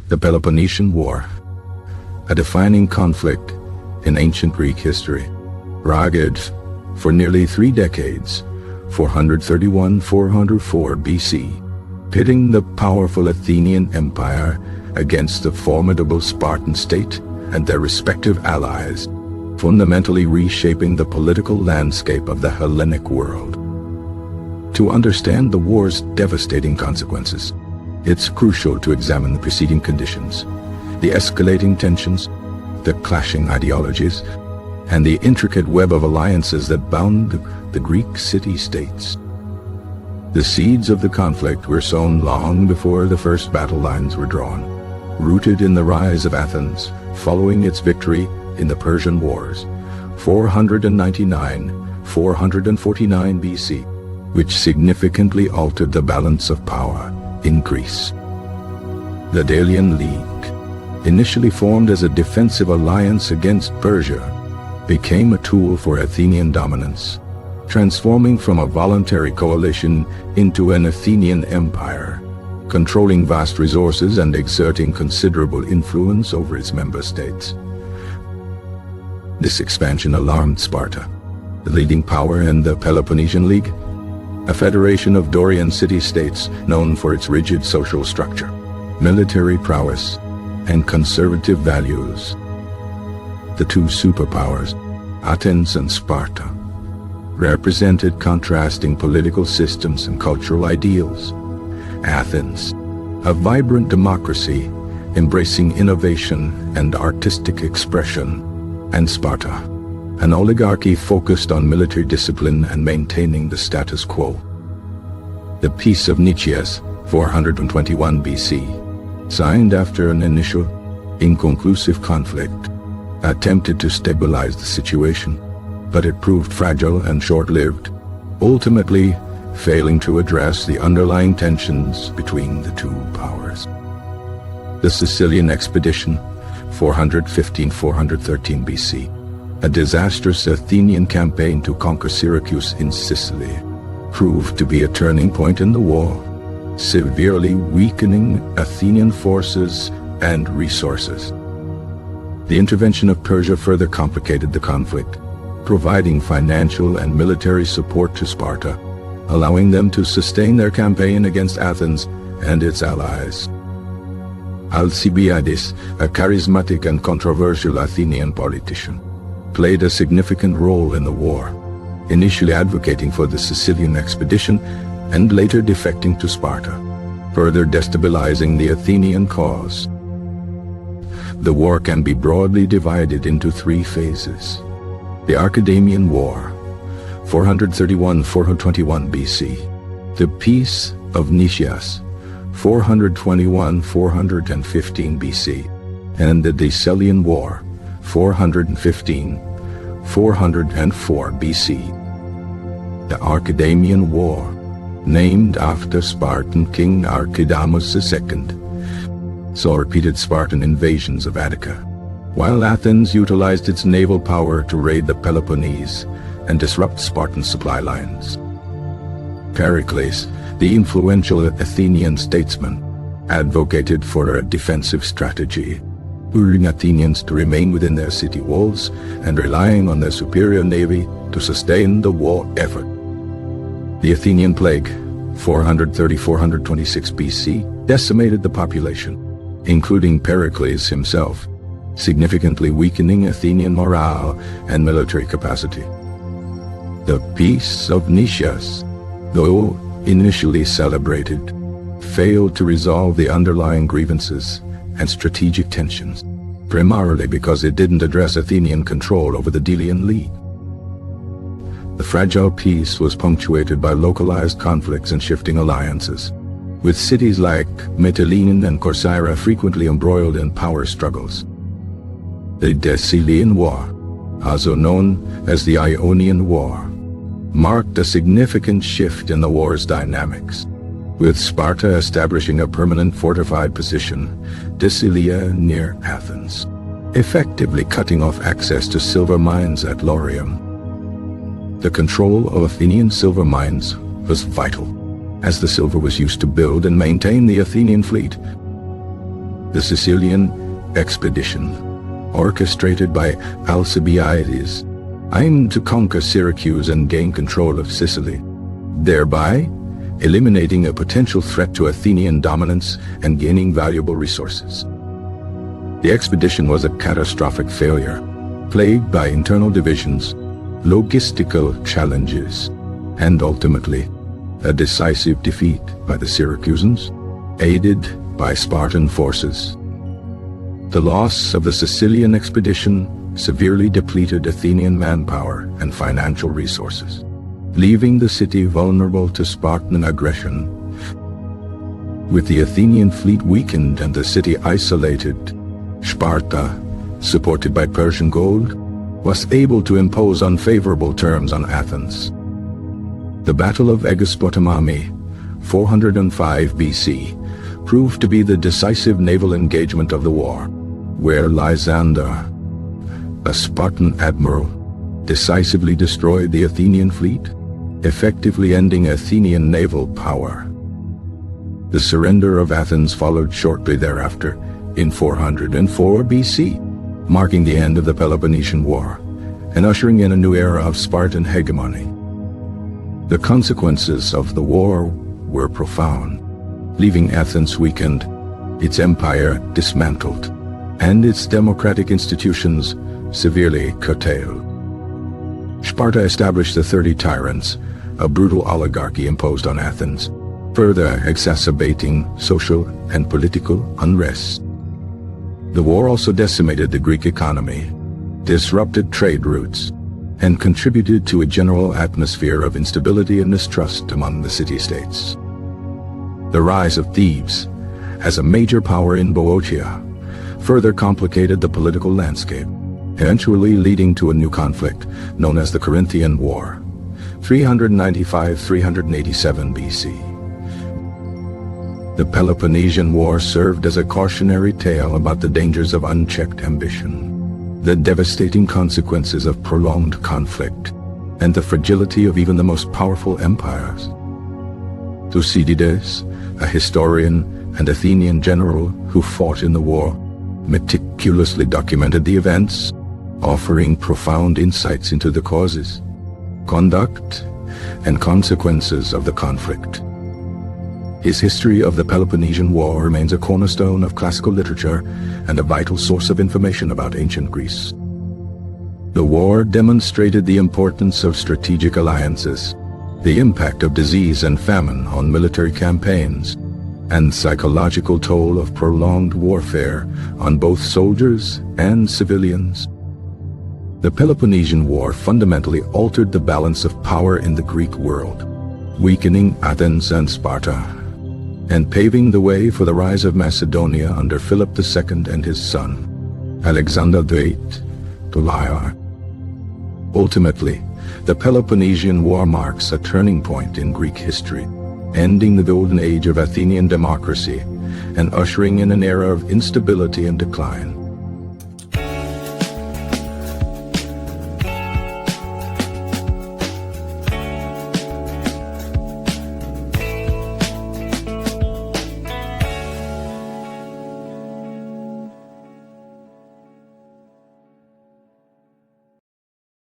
The Peloponnesian War, a defining conflict in ancient Greek history, raged for nearly 3 decades, 431–404 BC, pitting the powerful Athenian Empire against the formidable Spartan state and their respective allies, fundamentally reshaping the political landscape of the Hellenic world. To understand the war's devastating consequences, it's crucial to examine the preceding conditions, the escalating tensions, the clashing ideologies, and the intricate web of alliances that bound the Greek city-states. The seeds of the conflict were sown long before the first battle lines were drawn, rooted in the rise of Athens following its victory in the Persian Wars, 499–449 BC, which significantly altered the balance of power in Greece. The Delian League, initially formed as a defensive alliance against Persia, became a tool for Athenian dominance, transforming from a voluntary coalition into an Athenian empire, controlling vast resources and exerting considerable influence over its member states. This expansion alarmed Sparta, the leading power in the Peloponnesian League, a federation of Dorian city-states known for its rigid social structure, military prowess, and conservative values. The two superpowers, Athens and Sparta, represented contrasting political systems and cultural ideals. Athens, a vibrant democracy embracing innovation and artistic expression, and Sparta, an oligarchy focused on military discipline and maintaining the status quo. The Peace of Nicias, 421 BC, signed after an initial, inconclusive conflict, attempted to stabilize the situation, but it proved fragile and short-lived, ultimately failing to address the underlying tensions between the two powers. The Sicilian Expedition, 415–413 BC, a disastrous Athenian campaign to conquer Syracuse in Sicily, proved to be a turning point in the war, severely weakening Athenian forces and resources. The intervention of Persia further complicated the conflict, providing financial and military support to Sparta, allowing them to sustain their campaign against Athens and its allies. Alcibiades, a charismatic and controversial Athenian politician, played a significant role in the war, initially advocating for the Sicilian expedition and later defecting to Sparta, further destabilizing the Athenian cause. The war can be broadly divided into 3 phases. The Archidamian War, 431–421 BC, the Peace of Nicias, 421–415 BC, and the Decelean War, 415–404 BC. The Archidamian War, named after Spartan King Archidamus II, saw repeated Spartan invasions of Attica, while Athens utilized its naval power to raid the Peloponnese and disrupt Spartan supply lines. Pericles, the influential Athenian statesman, advocated for a defensive strategy, urging Athenians to remain within their city walls and relying on their superior navy to sustain the war effort. The Athenian plague, 430–426 BC, decimated the population, including Pericles himself, significantly weakening Athenian morale and military capacity. The Peace of Nicias, though initially celebrated, failed to resolve the underlying grievances and strategic tensions, primarily because it didn't address Athenian control over the Delian League. The fragile peace was punctuated by localized conflicts and shifting alliances, with cities like Mytilene and Corcyra frequently embroiled in power struggles. The Decelean War, also known as the Ionian War, marked a significant shift in the war's dynamics, with Sparta establishing a permanent fortified position, Decilia near Athens, effectively cutting off access to silver mines at Laurium. The control of Athenian silver mines was vital, as the silver was used to build and maintain the Athenian fleet. The Sicilian expedition, orchestrated by Alcibiades, aimed to conquer Syracuse and gain control of Sicily, thereby eliminating a potential threat to Athenian dominance and gaining valuable resources. The expedition was a catastrophic failure, plagued by internal divisions, logistical challenges, and ultimately a decisive defeat by the Syracusans, aided by Spartan forces. The loss of the Sicilian expedition severely depleted Athenian manpower and financial resources, leaving the city vulnerable to Spartan aggression. With the Athenian fleet weakened and the city isolated, Sparta, supported by Persian gold, was able to impose unfavorable terms on Athens. The Battle of Aegospotami, 405 BC, proved to be the decisive naval engagement of the war, where Lysander, a Spartan admiral, decisively destroyed the Athenian fleet, effectively ending Athenian naval power. The surrender of Athens followed shortly thereafter, in 404 BC, marking the end of the Peloponnesian War and ushering in a new era of Spartan hegemony. The consequences of the war were profound, leaving Athens weakened, its empire dismantled, and its democratic institutions severely curtailed. Sparta established the 30 tyrants, a brutal oligarchy imposed on Athens, further exacerbating social and political unrest. The war also decimated the Greek economy, disrupted trade routes, and contributed to a general atmosphere of instability and mistrust among the city-states. The rise of Thebes, as a major power in Boeotia, further complicated the political landscape, eventually leading to a new conflict known as the Corinthian War, 395–387 BC. The Peloponnesian War served as a cautionary tale about the dangers of unchecked ambition, the devastating consequences of prolonged conflict, and the fragility of even the most powerful empires. Thucydides, a historian and Athenian general who fought in the war, meticulously documented the events, offering profound insights into the causes, conduct, and consequences of the conflict. His history of the Peloponnesian War remains a cornerstone of classical literature and a vital source of information about ancient Greece. The war demonstrated the importance of strategic alliances, the impact of disease and famine on military campaigns, and psychological toll of prolonged warfare on both soldiers and civilians. The Peloponnesian War fundamentally altered the balance of power in the Greek world, weakening Athens and Sparta, and paving the way for the rise of Macedonia under Philip II and his son, Alexander VIII Ptolemy. Ultimately, the Peloponnesian War marks a turning point in Greek history, ending the golden age of Athenian democracy and ushering in an era of instability and decline.